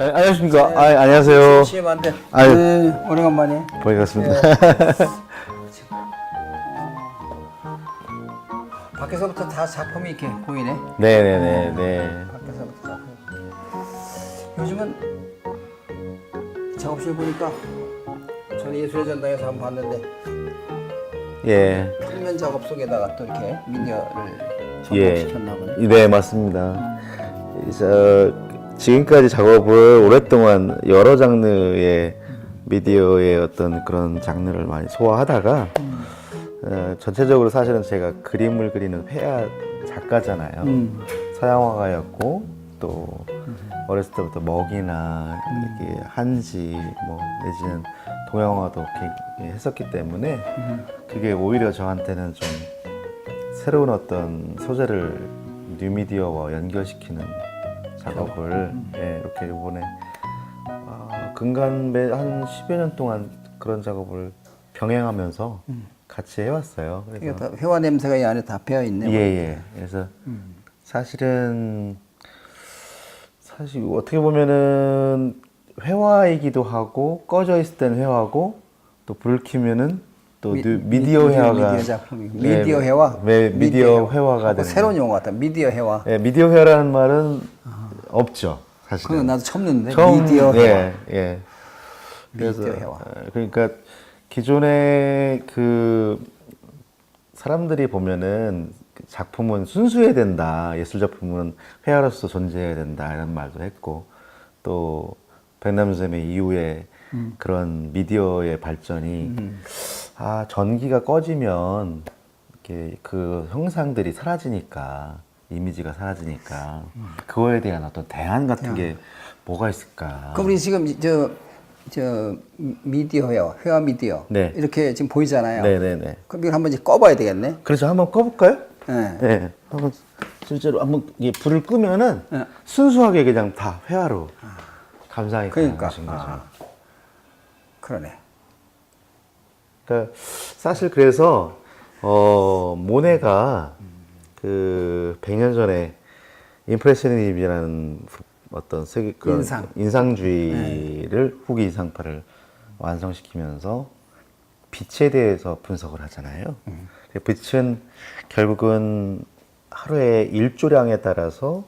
안녕하십니까. 네. 안녕하세요. 심심한데. 아유. 네, 오래간만에. 반갑습니다. 밖에서부터 다 작품이 이렇게 보이네. 네네네. 밖에서부터 작품. 요즘은 작업실 보니까 저는 예술의 전당에서 한번 봤는데 예. 평면 작업 속에다가 또 이렇게 미디어를 예. 접목시켰나 보네. 네, 맞습니다. 지금까지 작업을 오랫동안 여러 장르의 미디어의 어떤 그런 장르를 많이 소화하다가 전체적으로 사실은 제가 그림을 그리는 회화 작가잖아요. 서양화가였고 또 어렸을 때부터 먹이나 이렇게 한지 뭐 내지는 동양화도 이렇게 했었기 때문에 그게 오히려 저한테는 좀 새로운 어떤 소재를 뉴미디어와 연결시키는 작업을 이렇게 이번에 근간 한 10여 년 동안 그런 작업을 병행하면서 같이 해왔어요. 이게 그래서 다 회화 냄새가 이 안에 다 배어 있네. 예. 그래서 사실은 사실 어떻게 보면은 회화이기도 하고 꺼져 있을 때는 회화고 또 불을 켜면은 또 미디어 회화가 미디어 작품이 미디어 회화. 네, 미디어 회화가 되는 새로운 용어 같다. 미디어 회화. 예, 미디어 회화라는 말은 없죠, 사실은. 그건 나도 처음 듣는데. 미디어 회화. 예. 그래서 미디어 회화. 그러니까 기존에 그 사람들이 보면은 작품은 순수해야 된다. 예술 작품은 회화로서 존재해야 된다. 이런 말도 했고 또 백남쌤의 이후에 그런 미디어의 발전이 전기가 꺼지면 이렇게 그 형상들이 사라지니까 이미지가 사라지니까 그거에 대한 어떤 대안 같은 게 뭐가 있을까? 그럼 우리 지금 저 미디어 회화 미디어 네. 이렇게 지금 보이잖아요. 네네네. 그럼 이걸 한번 이제 꺼봐야 되겠네. 그래서 한번 꺼볼까요? 네. 네. 한번 실제로 한번 불을 끄면은 네. 순수하게 그냥 다 회화로 감상이 그러니까. 가능하신 거죠. 그러네. 그러니까 사실 그래서 모네가 그 100년 전에 임프레셔니즘이라는 어떤 세계 그런 인상주의를 후기 인상파를 완성시키면서 빛에 대해서 분석을 하잖아요. 빛은 결국은 하루의 일조량에 따라서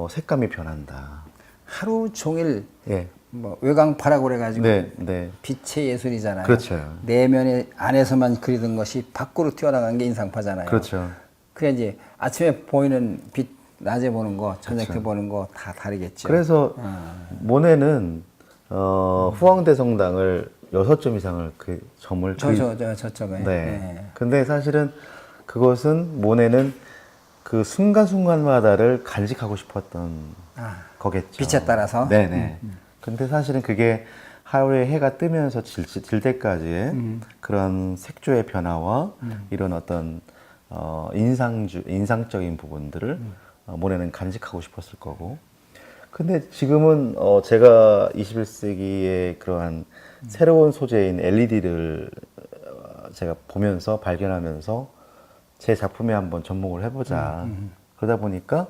색감이 변한다. 하루 종일 예. 뭐 외광파라고 그래가지고 네. 빛의 예술이잖아요. 그렇죠. 내면의 안에서만 그리던 것이 밖으로 튀어나간 게 인상파잖아요. 그렇죠. 그래 이제 아침에 보이는 빛, 낮에 보는 거, 저녁에 그렇죠. 보는 거 다 다르겠죠. 그래서 모네는 후황대 성당을 6점 이상을 그 점을 저쪽에. 네. 네. 근데 사실은 그것은 모네는 그 순간순간마다를 간직하고 싶었던 거겠죠. 빛에 따라서. 네네. 근데 사실은 그게 하루에 해가 뜨면서 질 때까지의 그런 색조의 변화와 이런 어떤 인상적인 부분들을 모네는 간직하고 싶었을 거고. 근데 지금은 제가 21세기의 그러한 새로운 소재인 LED를 제가 보면서 발견하면서 제 작품에 한번 접목을 해보자. 그러다 보니까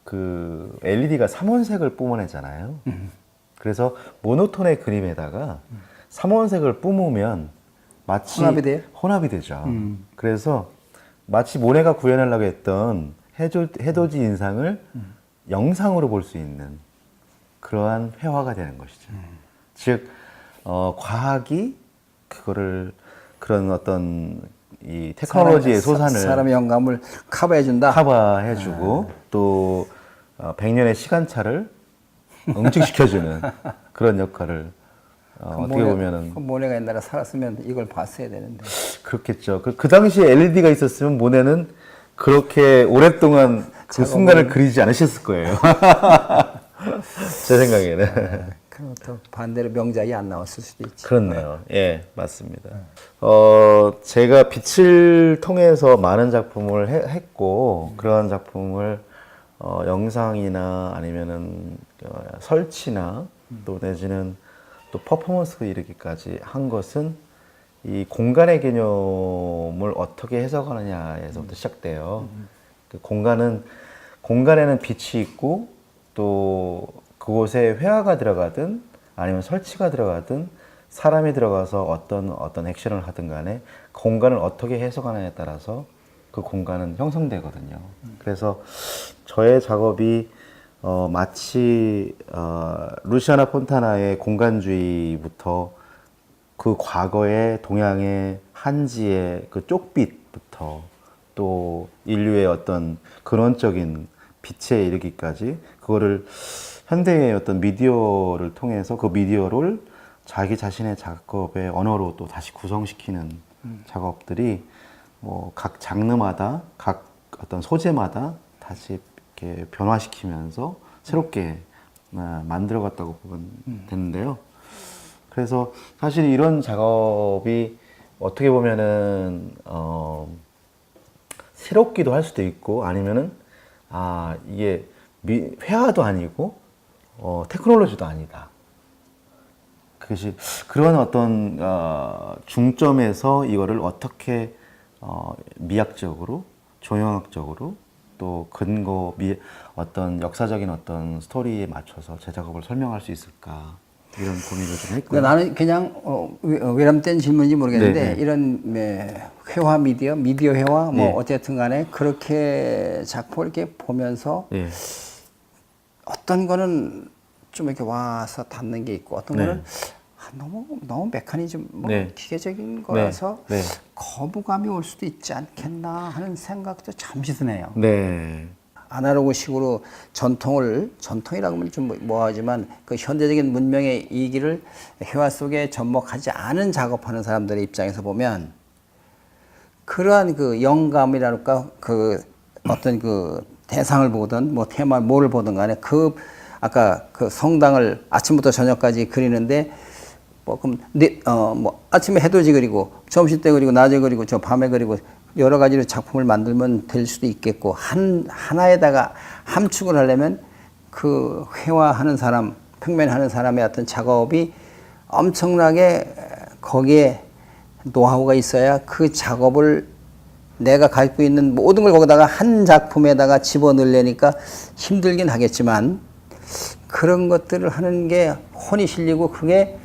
그 LED가 삼원색을 뿜어내잖아요. 그래서 모노톤의 그림에다가 삼원색을 뿜으면 마치 혼합이 되죠. 그래서 마치 모네가 구현하려고 했던 해돋이 인상을 영상으로 볼 수 있는 그러한 회화가 되는 것이죠. 즉 과학이 그거를 그런 어떤 이 테크놀로지의 소산을 사람의 영감을 커버해준다. 커버해주고 또 100년의 시간차를 응축시켜주는 그런 역할을 어떻게 보면은 모네가 옛날에 살았으면 이걸 봤어야 되는데. 그렇겠죠. 그 당시에 LED가 있었으면 모네는 그렇게 오랫동안 그 순간을 그리지 않으셨을 거예요. 제 생각에는. 그럼 또 반대로 명작이 안 나왔을 수도 있지. 그렇네요. 예, 맞습니다. 제가 빛을 통해서 많은 작품을 했고, 그러한 작품을 영상이나 아니면은 설치나 또 내지는 또 퍼포먼스에 이르기까지 한 것은 이 공간의 개념을 어떻게 해석하느냐에서부터 시작돼요. 그 공간에는 빛이 있고 또 그곳에 회화가 들어가든 아니면 설치가 들어가든 사람이 들어가서 어떤 액션을 하든 간에 공간을 어떻게 해석하느냐에 따라서 그 공간은 형성되거든요. 그래서 저의 작업이 마치 루시아나 폰타나의 공간주의부터 그 과거의 동양의 한지의 그 쪽빛부터 또 인류의 어떤 근원적인 빛에 이르기까지 그거를 현대의 어떤 미디어를 통해서 그 미디어를 자기 자신의 작업의 언어로 또 다시 구성시키는 작업들이 뭐 각 장르마다 각 어떤 소재마다 다시 이렇게 변화시키면서 새롭게 만들어갔다고 보면 되는데요. 그래서 사실 이런 작업이 어떻게 보면은 새롭기도 할 수도 있고 아니면은 이게 회화도 아니고 테크놀로지도 아니다. 그것이 그런 어떤 중점에서 이거를 어떻게 미학적으로, 조형학적으로 또 어떤 역사적인 어떤 스토리에 맞춰서 제 작업을 설명할 수 있을까 이런 고민을 좀 했고요. 나는 그냥 외람된 질문인지 모르겠는데 네네. 이런 회화 미디어 회화 뭐 네. 어쨌든 간에 그렇게 작품을 이렇게 보면서 예. 어떤 거는 좀 이렇게 와서 닿는 게 있고 어떤 네. 거는 너무 메커니즘 네. 기계적인 거라서 네. 거부감이 올 수도 있지 않겠나 하는 생각도 잠시 드네요. 네. 아날로그식으로 전통이라고 하면 좀 뭐하지만 그 현대적인 문명의 이기를 회화 속에 접목하지 않은 작업하는 사람들의 입장에서 보면 그러한 그 영감이랄까 그 어떤 그 대상을 보든 뭐 테마를 뭐를 보든 간에 아까 그 성당을 아침부터 저녁까지 그리는데 그럼 아침에 해돋이 그리고 점심 때 그리고 낮에 그리고 저 밤에 그리고 여러 가지로 작품을 만들면 될 수도 있겠고 하나에다가 함축을 하려면 그 회화하는 사람, 평면하는 사람의 어떤 작업이 엄청나게 거기에 노하우가 있어야 그 작업을 내가 갖고 있는 모든 걸 거기다가 한 작품에다가 집어넣으려니까 힘들긴 하겠지만 그런 것들을 하는 게 혼이 실리고 그게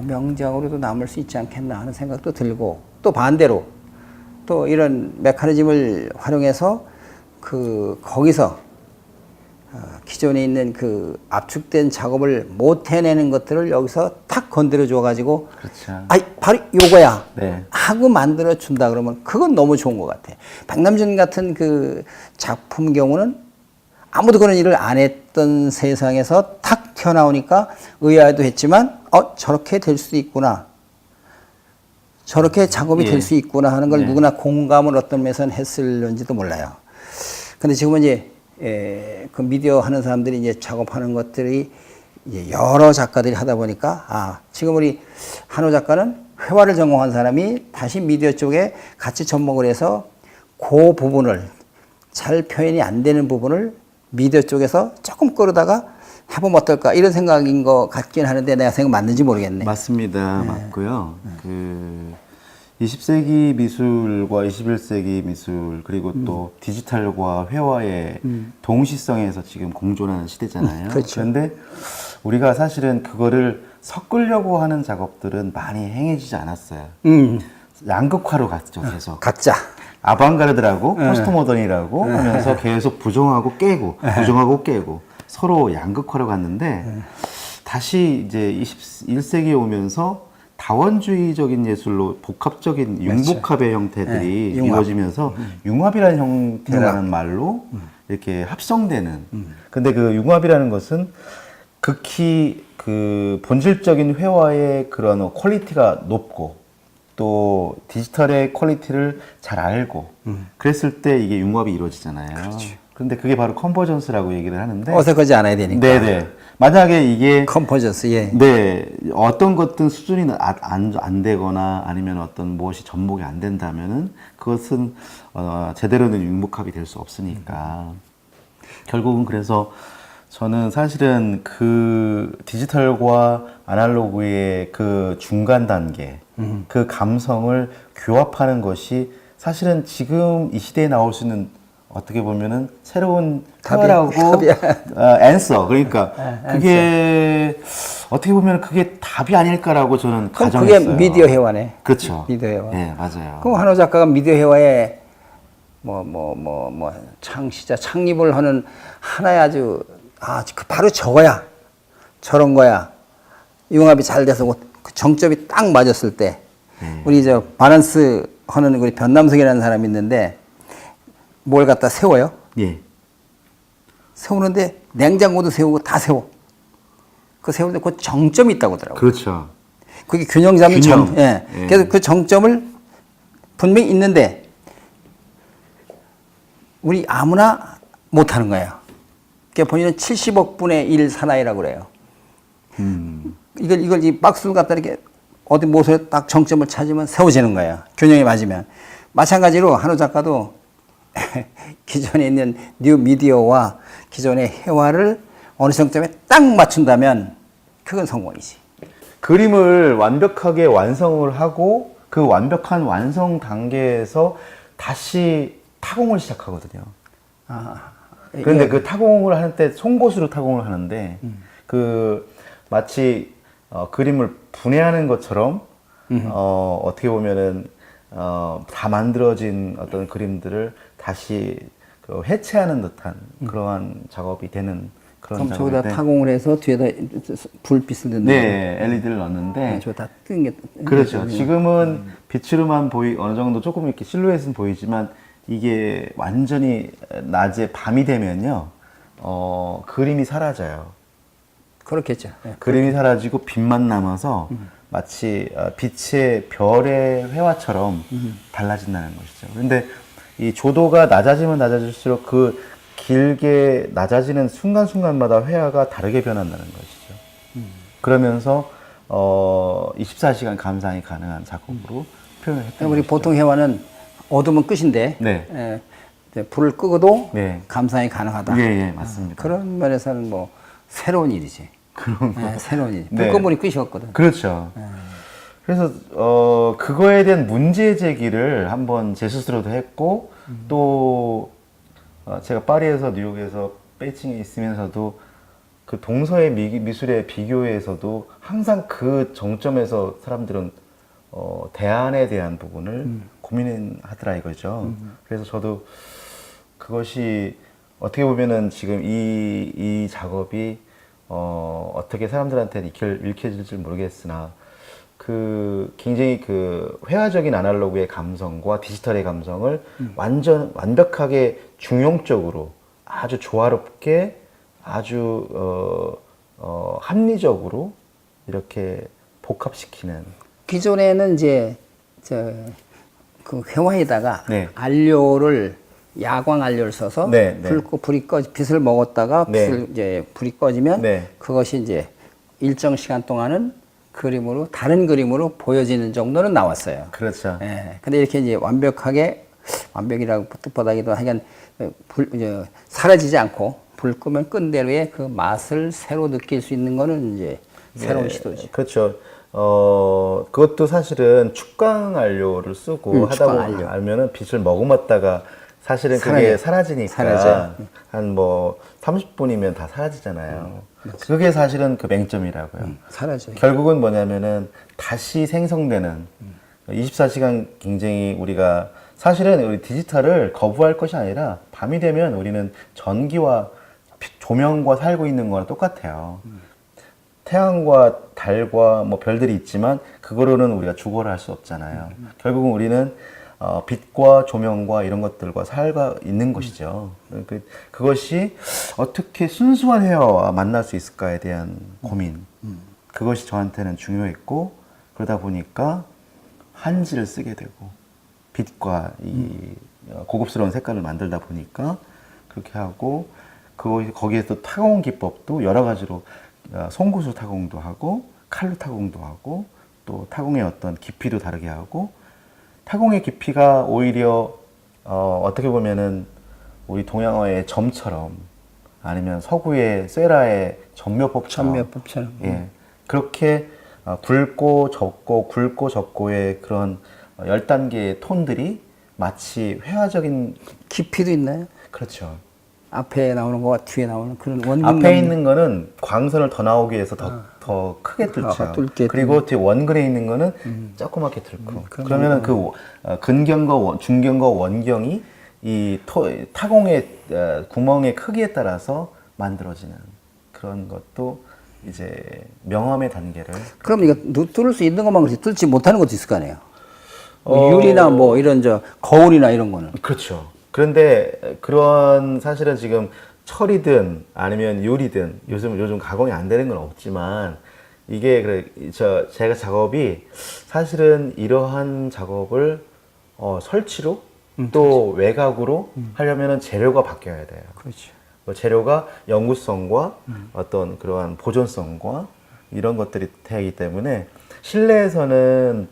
명작으로도 남을 수 있지 않겠나 하는 생각도 들고 또 반대로 또 이런 메커니즘을 활용해서 거기서 기존에 있는 그 압축된 작업을 못 해내는 것들을 여기서 탁 건드려 줘가지고 그렇죠. 바로 요거야 네. 하고 만들어 준다 그러면 그건 너무 좋은 것 같아. 박남준 같은 그 작품 경우는 아무도 그런 일을 안 했던 세상에서 탁 튀어나오니까 의아해도 했지만 저렇게 될 수 있구나. 저렇게 작업이 될 수 있구나 하는 걸 누구나 공감을 어떤 면에서는 했을는지도 몰라요. 근데 지금은 이제 그 미디어 하는 사람들이 이제 작업하는 것들이 이제 여러 작가들이 하다 보니까 지금 우리 한호 작가는 회화를 전공한 사람이 다시 미디어 쪽에 같이 접목을 해서 그 부분을 잘 표현이 안 되는 부분을 미디어 쪽에서 조금 끌어다가 해보면 어떨까 이런 생각인 것 같긴 하는데 내가 생각 맞는지 모르겠네. 맞습니다. 맞고요. 그 20세기 미술과 21세기 미술 그리고 또 디지털과 회화의 동시성에서 지금 공존하는 시대잖아요. 그렇죠. 그런데 우리가 사실은 그거를 섞으려고 하는 작업들은 많이 행해지지 않았어요. 양극화로 갔죠, 계속. 각자. 아방가르드라고 포스트 모던이라고 하면서 계속 부정하고 깨고 부정하고 깨고 서로 양극화로 갔는데 다시 이제 21세기에 오면서 다원주의적인 예술로 복합적인 융복합의 형태들이 이루어지면서 융합이라는 형태라는 말로 이렇게 합성되는. 근데 그 융합이라는 것은 극히 그 본질적인 회화의 그런 퀄리티가 높고 또 디지털의 퀄리티를 잘 알고 그랬을 때 이게 융합이 이루어지잖아요. 그렇죠. 그런데 그게 바로 컨버전스라고 얘기를 하는데 어색하지 않아야 되니까. 네네. 만약에 이게 컨버전스, 예. 네 어떤 것든 수준이 안 되거나 아니면 어떤 무엇이 접목이 안 된다면은 그것은 제대로 된 융복합이 될 수 없으니까 결국은 그래서 저는 사실은 그 디지털과 아날로그의 그 중간 단계 그 감성을 교합하는 것이 사실은 지금 이 시대에 나올 수 있는 어떻게 보면은 새로운 답이야. 태화라고 앤서 그러니까 그게 어떻게 보면 그게 답이 아닐까라고 저는 그럼 가정했어요. 그게 미디어 회화네. 그렇죠. 미디어 회화. 네, 맞아요. 그럼 한호 작가가 미디어 회화에 창립을 하는 하나의 아주 그 바로 저거야. 저런 거야. 융합이 잘 돼서 그 정점이 딱 맞았을 때 우리 저 바란스 하는 우리 변남석이라는 사람이 있는데 뭘 갖다 세워요? 예. 세우는데 냉장고도 세우고 다 세워. 그 세우는데 그 정점이 있다고 하더라고요. 그렇죠. 그게 균형 잡는 균형. 예. 예. 그래서 그 정점을 분명히 있는데 우리 아무나 못하는 거예요. 그러니까 본인은 70억 분의 1 사나이라고 그래요. 이걸 이 박스를 갖다 이렇게 어디 모서에 딱 정점을 찾으면 세워지는 거예요. 균형이 맞으면. 마찬가지로 한우 작가도 기존에 있는 뉴 미디어와 기존의 회화를 어느 정점에 딱 맞춘다면 그건 성공이지. 그림을 완벽하게 완성을 하고 그 완벽한 완성 단계에서 다시 타공을 시작하거든요. 그런데 그 타공을 할 때 송곳으로 타공을 하는데 그 마치 그림을 분해하는 것처럼 어떻게 보면은 다 만들어진 어떤 그림들을 다시 그 해체하는 듯한 그러한 작업이 되는 그런 그럼 저기다 작업인데 타공을 해서 뒤에다 불빛을 넣는 네, LED를 넣었는데 저거 다 뜨는 게 그렇죠. 지금은 빛으로만 어느 정도 조금 이렇게 실루엣은 보이지만 이게 완전히 낮에 밤이 되면요, 그림이 사라져요. 그렇겠죠. 예. 그림이 사라지고 빛만 남아서 마치 빛의 별의 회화처럼 달라진다는 것이죠. 그런데 이 조도가 낮아지면 낮아질수록 그 길게 낮아지는 순간순간마다 회화가 다르게 변한다는 것이죠. 그러면서 24시간 감상이 가능한 작업으로 표현을 했던 우리 것이죠. 보통 회화는 어두면 끝인데 네. 예, 이제 불을 끄고도 네. 감상이 가능하다. 예, 예, 맞습니다. 그런 면에서는 뭐 새로운 일이지. 그런 거. 예, 새로운 일. 네. 불 꺼보니 끝이었거든. 그렇죠. 그래서 그거에 대한 문제 제기를 한번 제 스스로도 했고 또 제가 파리에서 뉴욕에서 베이징에 있으면서도 그 동서의 미술의 비교에서도 항상 그 정점에서 사람들은 대안에 대한 부분을 고민하더라 이거죠. 그래서 저도 그것이 어떻게 보면은 지금 이 작업이 어떻게 사람들한테 읽혀질지 모르겠으나 그 굉장히 그 회화적인 아날로그의 감성과 디지털의 감성을 완벽하게 중용적으로 아주 조화롭게 아주 합리적으로 이렇게 복합시키는 기존에는 이제 그 회화에다가 네. 안료를 야광 안료를 써서 네, 네. 불이 빛을 먹었다가 네. 이제 불이 꺼지면 네. 그것이 이제 일정 시간 동안은 그림으로 다른 그림으로 보여지는 정도는 나왔어요. 그렇죠. 예. 근데 이렇게 이제 완벽이라고 뜻보다기도 하여간 사라지지 않고 불 끄면 끈 대로의 그 맛을 새로 느낄 수 있는 거는 이제 새로운 시도지. 그렇죠. 그것도 사실은 축광 안료를 쓰고 하다 축광 보면 안료. 알면은 빛을 머금었다가 사실은 그게 사라지니까 사라져요. 한 뭐 30분이면 다 사라지잖아요. 그게 사실은 그 맹점이라고요. 사라져요. 결국은 뭐냐면은 다시 생성되는 24시간 굉장히 우리가 사실은 우리 디지털을 거부할 것이 아니라 밤이 되면 우리는 전기와 조명과 살고 있는 거랑 똑같아요. 태양과 달과 뭐 별들이 있지만 그거로는 우리가 주거를 할 수 없잖아요. 결국은 우리는 빛과 조명과 이런 것들과 살고 있는 것이죠. 그것이 어떻게 순수한 헤어와 만날 수 있을까에 대한 고민. 그것이 저한테는 중요했고 그러다 보니까 한지를 쓰게 되고 빛과 이 고급스러운 색깔을 만들다 보니까 그렇게 하고 거기에 또 타공 기법도 여러 가지로 송구수 타공도 하고 칼로 타공도 하고 또 타공의 어떤 깊이도 다르게 하고 타공의 깊이가 오히려 어떻게 보면은 우리 동양어의 점처럼 아니면 서구의 쇠라의 점묘법처럼 예, 그렇게 굵고 적고의 그런 10단계의 톤들이 마치 회화적인 깊이도 있나요? 그렇죠. 앞에 나오는 거와 뒤에 나오는 그런 원근 앞에 있는 거는 광선을 더 나오기 위해서 더 크게 뚫죠. 뚫게 그리고 뒤에 원근에 있는 거는 조그맣게 뚫고. 그러면은 그 근경과 중경과 원경이 이 타공의 구멍의 크기에 따라서 만들어지는 그런 것도 이제 명암의 단계를. 그럼 이거 뚫을 수 있는 것만 그렇지 뚫지 못하는 것도 있을 거 아니에요. 뭐 유리나 뭐 이런 거울이나 이런 거는. 그렇죠. 그런데 그런 사실은 지금 철이든 아니면 유리든 요즘 가공이 안 되는 건 없지만 이게 제가 작업이 사실은 이러한 작업을 설치로 또 외곽으로 하려면은 재료가 바뀌어야 돼요. 그렇죠. 재료가 영구성과 어떤 그러한 보존성과 이런 것들이 되기 때문에 실내에서는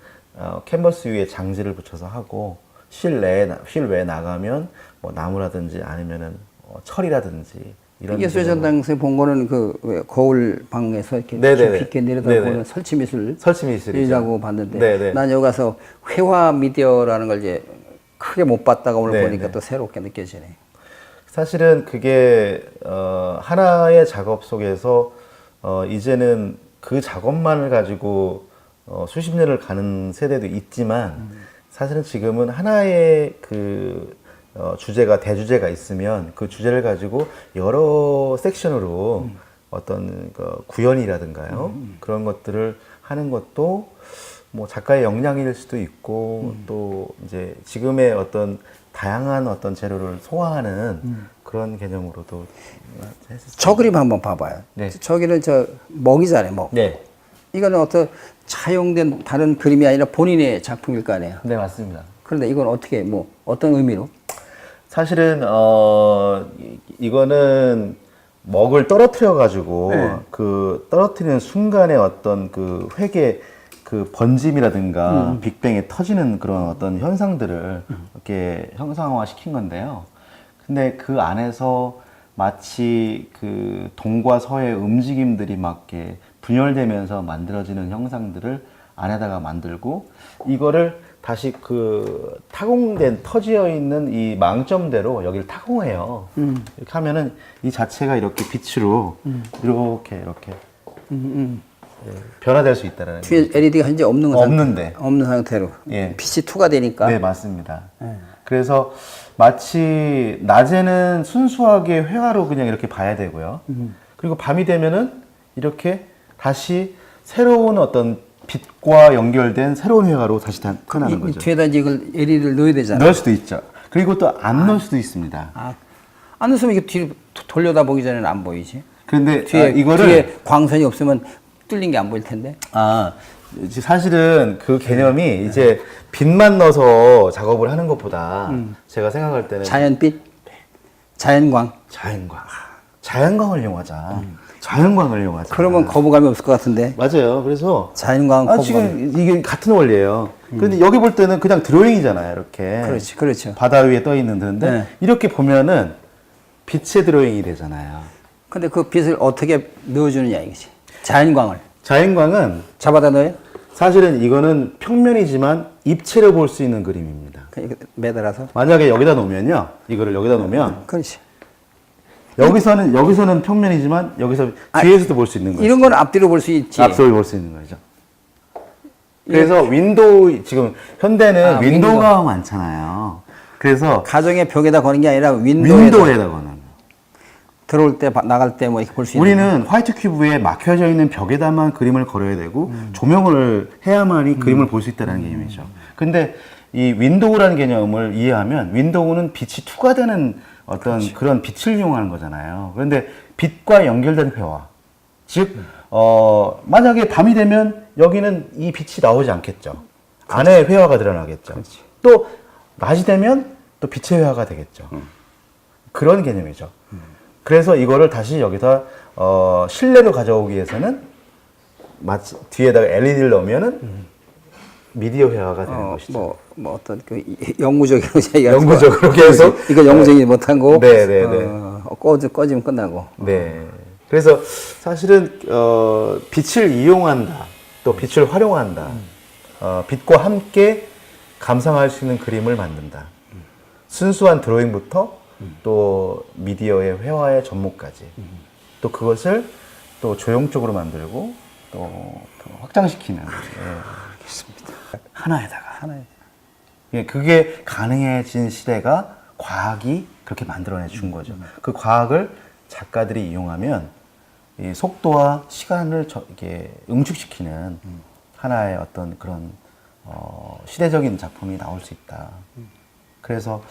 캔버스 위에 장지를 붙여서 하고 실외에 나가면 뭐 나무라든지 아니면은 철이라든지 이런 예술의 전당에서 본 거는 그 거울 방에서 이렇게 네네네. 깊이 있게 내려다보는 설치 미술이라고 봤는데 네네. 난 여기 가서 회화 미디어라는 걸 이제 크게 못 봤다가 오늘 네네. 보니까 또 새롭게 느껴지네. 사실은 그게 하나의 작업 속에서 이제는 그 작업만을 가지고 수십 년을 가는 세대도 있지만 사실은 지금은 하나의 그 주제가 대주제가 있으면 그 주제를 가지고 여러 섹션으로 어떤 그 구현이라든가요 그런 것들을 하는 것도 뭐 작가의 역량일 수도 있고 또 이제 지금의 어떤 다양한 어떤 재료를 소화하는 그런 개념으로도 했었어요. 저 그림 한번 봐봐요. 네. 저기는 먹이잖아요, 먹. 네, 이거는 어떤 차용된 다른 그림이 아니라 본인의 작품일 거 아니에요. 네 맞습니다. 그런데 이건 어떻게 뭐 어떤 의미로? 사실은 이거는 먹을 떨어뜨려 가지고 네. 그 떨어뜨리는 순간에 어떤 그 회계 그 번짐이라든가 빅뱅에 터지는 그런 어떤 현상들을 이렇게 형상화 시킨 건데요. 근데 그 안에서 마치 그 동과 서의 움직임들이 막 이렇게 분열되면서 만들어지는 형상들을 안에다가 만들고 이거를 다시 그 타공된 터지어 있는 이 망점대로 여기를 타공해요. 이렇게 하면은 이 자체가 이렇게 빛으로 이렇게 변화될 수 있다라는 뒤에 LED가 현재 없는 상태로 예. 빛이 투과되니까. 네, 맞습니다. 그래서 마치 낮에는 순수하게 회화로 그냥 이렇게 봐야 되고요. 그리고 밤이 되면은 이렇게 다시 새로운 어떤 빛과 연결된 새로운 회화로 다시 태어나는 거죠. 뒤에다 이제 이걸 LED를 넣어야 되잖아요. 넣을 수도 있죠. 그리고 또 안 넣을 수도 있습니다. 안 넣으면 이게 뒤로 돌려다 보기 전에는 안 보이지. 그런데 뒤에 광선이 없으면 뚫린 게 안 보일 텐데. 사실은 그 개념이 이제 빛만 넣어서 작업을 하는 것보다 제가 생각할 때는 자연빛, 자연광. 자연광을 이용하자. 자연광을 이용하자. 그러면 거부감이 없을 것 같은데. 맞아요. 그래서 자연광 거부감. 지금 이게 같은 원리예요. 그런데 여기 볼 때는 그냥 드로잉이잖아요. 이렇게. 그렇죠. 바다 위에 떠 있는데 네. 이렇게 보면은 빛의 드로잉이 되잖아요. 근데 그 빛을 어떻게 넣어주느냐 이거지. 자연광을. 자연광은 잡아다 넣어요? 사실은 이거는 평면이지만 입체로 볼 수 있는 그림입니다. 매달아서. 만약에 여기다 놓으면요. 이거를 여기다 놓으면 그렇지. 여기서는 평면이지만 여기서 뒤에서도 볼 수 있는 거죠. 이런 건 앞뒤로 볼 수 있지. 앞서를 볼 수 있는 거죠. 그래서 지금 현대는 윈도우가 많잖아요. 그래서 가정의 벽에다 거는 게 아니라 윈도우에다 거는. 들어올 때 나갈 때 뭐 이렇게 볼 수 있는. 우리는 화이트 큐브에 막혀져 있는 벽에다만 그림을 걸어야 되고 조명을 해야만이 그림을 볼 수 있다는 개념이죠. 근데 이 윈도우라는 개념을 이해하면 윈도우는 빛이 투과되는 어떤 그런 빛을 이용하는 거잖아요. 그런데 빛과 연결된 회화. 즉, 만약에 밤이 되면 여기는 이 빛이 나오지 않겠죠. 안에 회화가 드러나겠죠. 또 낮이 되면 또 빛의 회화가 되겠죠. 그런 개념이죠. 그래서 이거를 다시 여기다 실내로 가져오기 위해서는 마치 뒤에다가 LED를 넣으면은 미디어 회화가 되는 것이죠. 뭐 어떤 그 영구적으로 영구적으로 계속 이거 영구적이지 못한 거. 네네네. 꺼지면 끝나고. 네. 그래서 사실은 빛을 이용한다, 또 빛을 활용한다, 빛과 함께 감상할 수 있는 그림을 만든다. 순수한 드로잉부터 또 미디어의 회화의 접목까지 또 그것을 또 조형적으로 만들고 또 확장시키는 알겠습니다. 하나에다가 하나에. 예, 그게 가능해진 시대가 과학이 그렇게 만들어내 준 거죠. 그 과학을 작가들이 이용하면 이 속도와 시간을 이렇게 응축시키는 하나의 어떤 그런 시대적인 작품이 나올 수 있다. 그래서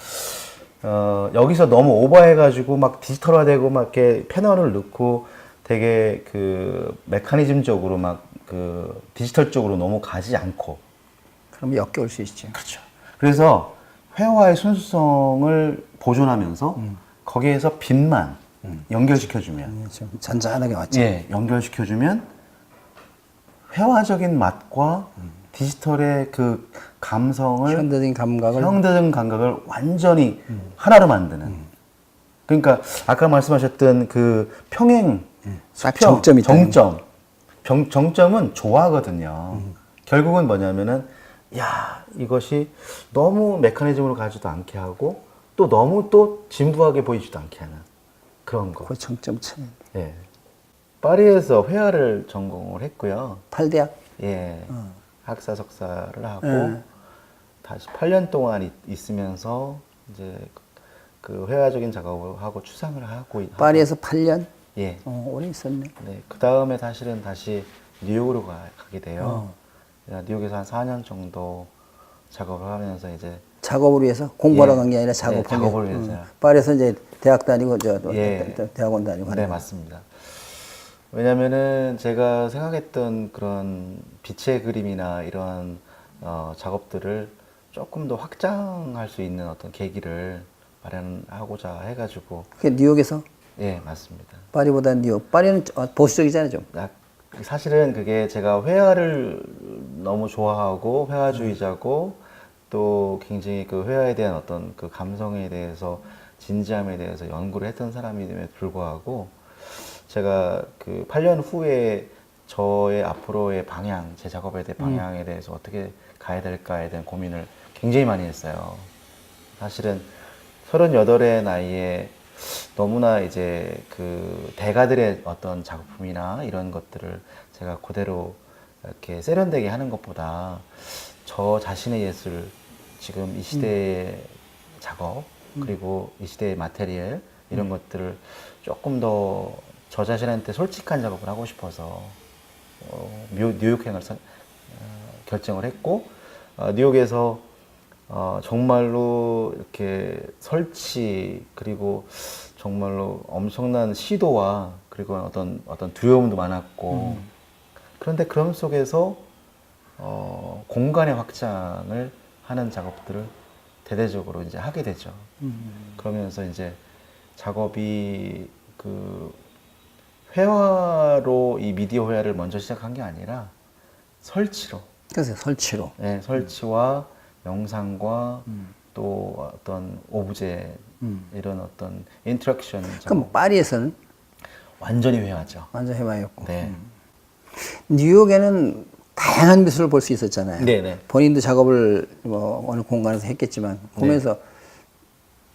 여기서 너무 오버해가지고 막 디지털화되고 막 이렇게 패널을 넣고 되게 그 메커니즘적으로 막 그 디지털 쪽으로 너무 가지 않고. 그럼 역겨울 수 있죠. 그렇죠. 그래서 회화의 순수성을 보존하면서 거기에서 빛만 연결시켜주면, 좀 잔잔하게 왔죠. 예, 연결시켜주면 회화적인 맛과 디지털의 그 감성을 현대적인 감각을 완전히 하나로 만드는. 그러니까 아까 말씀하셨던 그 평행 딱 수평, 정점이 있다는 정점은 좋아하거든요. 결국은 뭐냐면은 야 이것이 너무 메커니즘으로 가지도 않게 하고 또 너무 또 진부하게 보이지도 않게 하는 그런 거. 그 정점 차이. 예. 파리에서 회화를 전공을 했고요. 8대학. 예. 학사 석사를 하고 예. 다시 8년 동안 있으면서 이제 그 회화적인 작업을 하고 추상을 하고 파리에서 8년? 예. 오래 있었네. 네. 그 다음에 사실은 다시 뉴욕으로 가게 돼요. 뉴욕에서 한 4년 정도 작업을 하면서 이제 작업을 위해서 공부하러 예. 간 게 아니라 네, 작업을 위해서요. 파리에서 이제 대학 다니고 예. 대학원 다니고 네, 하는 거. 맞습니다. 왜냐면은 제가 생각했던 그런 빛의 그림이나 이런 작업들을 조금 더 확장할 수 있는 어떤 계기를 마련하고자 해가지고. 그게 뉴욕에서? 예, 맞습니다. 파리보다 뉴욕. 파리는 보수적이잖아요, 좀. 사실은 그게 제가 회화를 너무 좋아하고 회화주의자고 또 굉장히 그 회화에 대한 어떤 그 감성에 대해서 진지함에 대해서 연구를 했던 사람임에도 불구하고 제가 그 8년 후에 저의 앞으로의 방향, 제 작업에 대한 방향에 대해서 어떻게 가야 될까에 대한 고민을 굉장히 많이 했어요. 사실은 38의 나이에 너무나 이제 그 대가들의 어떤 작품이나 이런 것들을 제가 그대로 이렇게 세련되게 하는 것보다 저 자신의 예술, 지금 이 시대의 작업, 그리고 이 시대의 마테리얼, 이런 것들을 조금 더 저 자신한테 솔직한 작업을 하고 싶어서 뉴욕행을 결정을 했고, 뉴욕에서 정말로 이렇게 설치, 그리고 정말로 엄청난 시도와 그리고 어떤 두려움도 많았고, 그런데 그런 속에서 공간의 확장을 하는 작업들을 대대적으로 이제 하게 되죠. 그러면서 이제 작업이 그 회화로 이 미디어 회화를 먼저 시작한 게 아니라 설치로. 그래서 설치로. 네, 설치와 영상과 또 어떤 오브제 이런 어떤 인터랙션. 그럼 파리에서는 완전히 회화죠. 완전 해봐였고. 네. 뉴욕에는 다양한 미술을 볼 수 있었잖아요. 네네. 본인도 작업을 뭐 어느 공간에서 했겠지만 보면서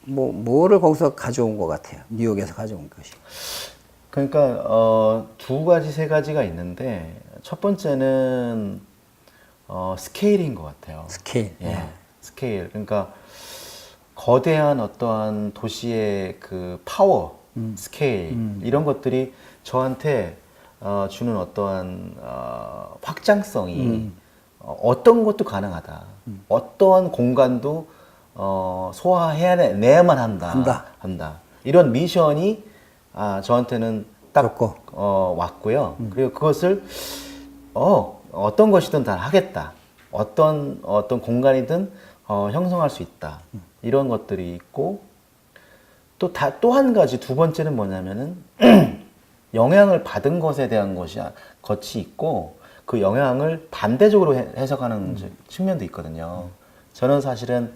뭐를 거기서 가져온 것 같아요. 뉴욕에서 가져온 것이. 그러니까 두 가지 세 가지가 있는데 첫 번째는 스케일인 것 같아요. 스케일. 예, 스케일. 그러니까 거대한 어떠한 도시의 그 파워, 스케일 이런 것들이 저한테 주는 어떠한 확장성이 어떤 것도 가능하다. 어떠한 공간도 소화해내야만 한다. 이런 미션이 저한테는 딱 왔고요. 그리고 그것을 어떤 것이든 다 하겠다. 어떤 공간이든 형성할 수 있다. 이런 것들이 있고 또 한 가지 두 번째는 뭐냐면은 영향을 받은 것에 대한 것이 있고 그 영향을 반대적으로 해석하는 측면도 있거든요. 저는 사실은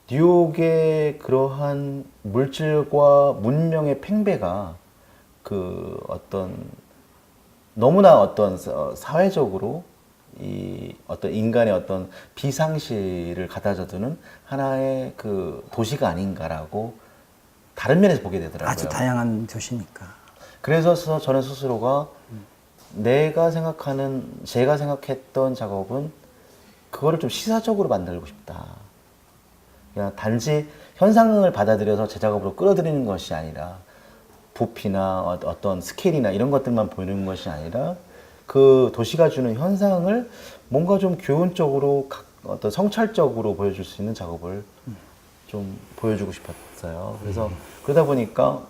뉴욕의 그러한 물질과 문명의 팽배가 그 너무나 사회적으로 이 어떤 인간의 어떤 비상실을 가다져두는 하나의 그 도시가 아닌가라고 다른 면에서 보게 되더라고요. 아주 다양한 도시니까. 그래서 저는 스스로가 제가 생각했던 작업은 그거를 좀 시사적으로 만들고 싶다. 그냥 단지 현상을 받아들여서 제 작업으로 끌어들이는 것이 아니라 부피나 어떤 스케일이나 이런 것들만 보이는 것이 아니라 그 도시가 주는 현상을 뭔가 좀 교훈적으로 어떤 성찰적으로 보여줄 수 있는 작업을 좀 보여주고 싶었어요. 그래서 그러다 보니까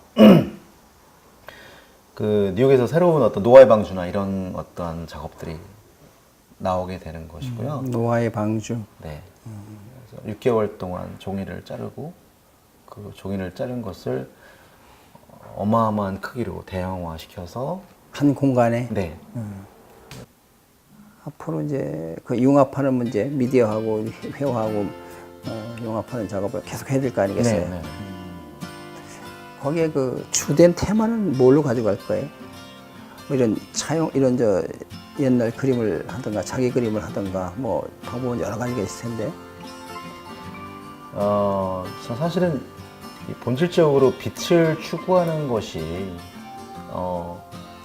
그 뉴욕에서 새로운 어떤 노화의 방주나 이런 어떤 작업들이 나오게 되는 것이고요. 노화의 방주. 네. 그래서 6개월 동안 종이를 자르고 그 종이를 자른 것을 어마어마한 크기로 대형화 시켜서 한 공간에. 네. 앞으로 이제 그 융합하는 문제, 미디어하고 회화하고 융합하는 작업을 계속 해야 될 거 아니겠어요? 네, 네. 거기에 그 주된 테마는 뭘로 가져갈 거예요? 뭐 이런 저 옛날 그림을 하든가 자기 그림을 하든가 뭐 방법은 여러 가지가 있을 텐데. 저 사실은 이 본질적으로 빛을 추구하는 것이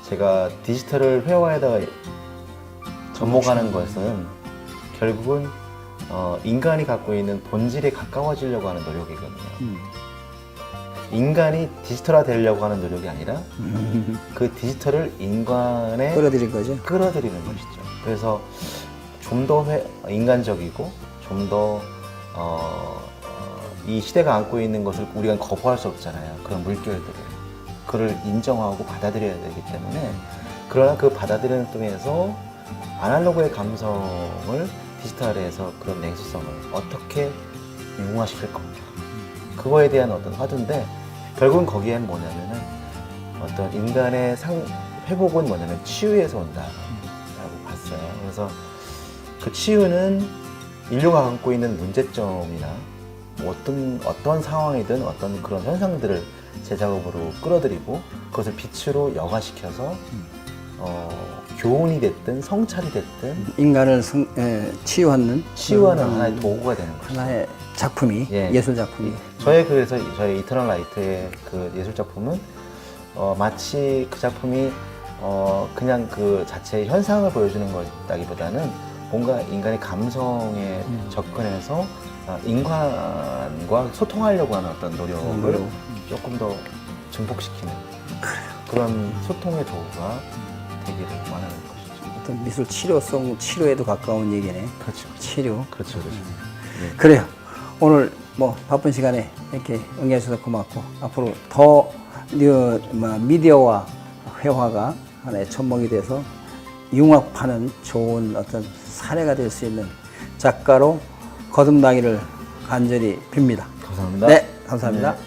제가 디지털을 회화에다가 접목하는 것은 결국은 인간이 갖고 있는 본질에 가까워지려고 하는 노력이거든요. 인간이 디지털화 되려고 하는 노력이 아니라 그 디지털을 인간에 끌어들인 거죠. 끌어들이는 것이죠. 그래서 좀 더 인간적이고 좀 더 이 시대가 안고 있는 것을 우리가 거부할 수 없잖아요. 그런 물결들을. 그를 인정하고 받아들여야 되기 때문에 그러나 그 받아들이는 통해서 아날로그의 감성을 디지털에서 그런 냉수성을 어떻게 융화시킬 건가. 그거에 대한 어떤 화두인데 결국은 거기엔 뭐냐면은 어떤 인간의 회복은 뭐냐면 치유에서 온다라고 봤어요. 그래서 그 치유는 인류가 갖고 있는 문제점이나 어떤 상황이든 어떤 그런 현상들을 제 작업으로 끌어들이고 그것을 빛으로 여과시켜서 교훈이 됐든 성찰이 됐든 인간을 치유하는 하나의 도구가 되는 것이죠. 하나의 작품이 예. 예술 작품이. 그래서 저희 이터널 라이트의 그 예술 작품은 마치 그 작품이 그냥 그 자체의 현상을 보여주는 것이라기보다는 뭔가 인간의 감성에 접근해서 인간과 소통하려고 하는 어떤 노력을 조금 더 증폭시키는 그런 소통의 도구가 되기를 원하는 것이죠. 어떤 미술 치료에도 가까운 얘기네. 그렇죠. 치료. 그렇죠. 네. 그래요. 오늘 뭐 바쁜 시간에 이렇게 응해 주셔서 고맙고 앞으로 더 미디어와 회화가 하나의 접목이 돼서 융합하는 좋은 어떤 사례가 될 수 있는 작가로 거듭나기를 간절히 빕니다. 감사합니다. 네, 감사합니다. 네.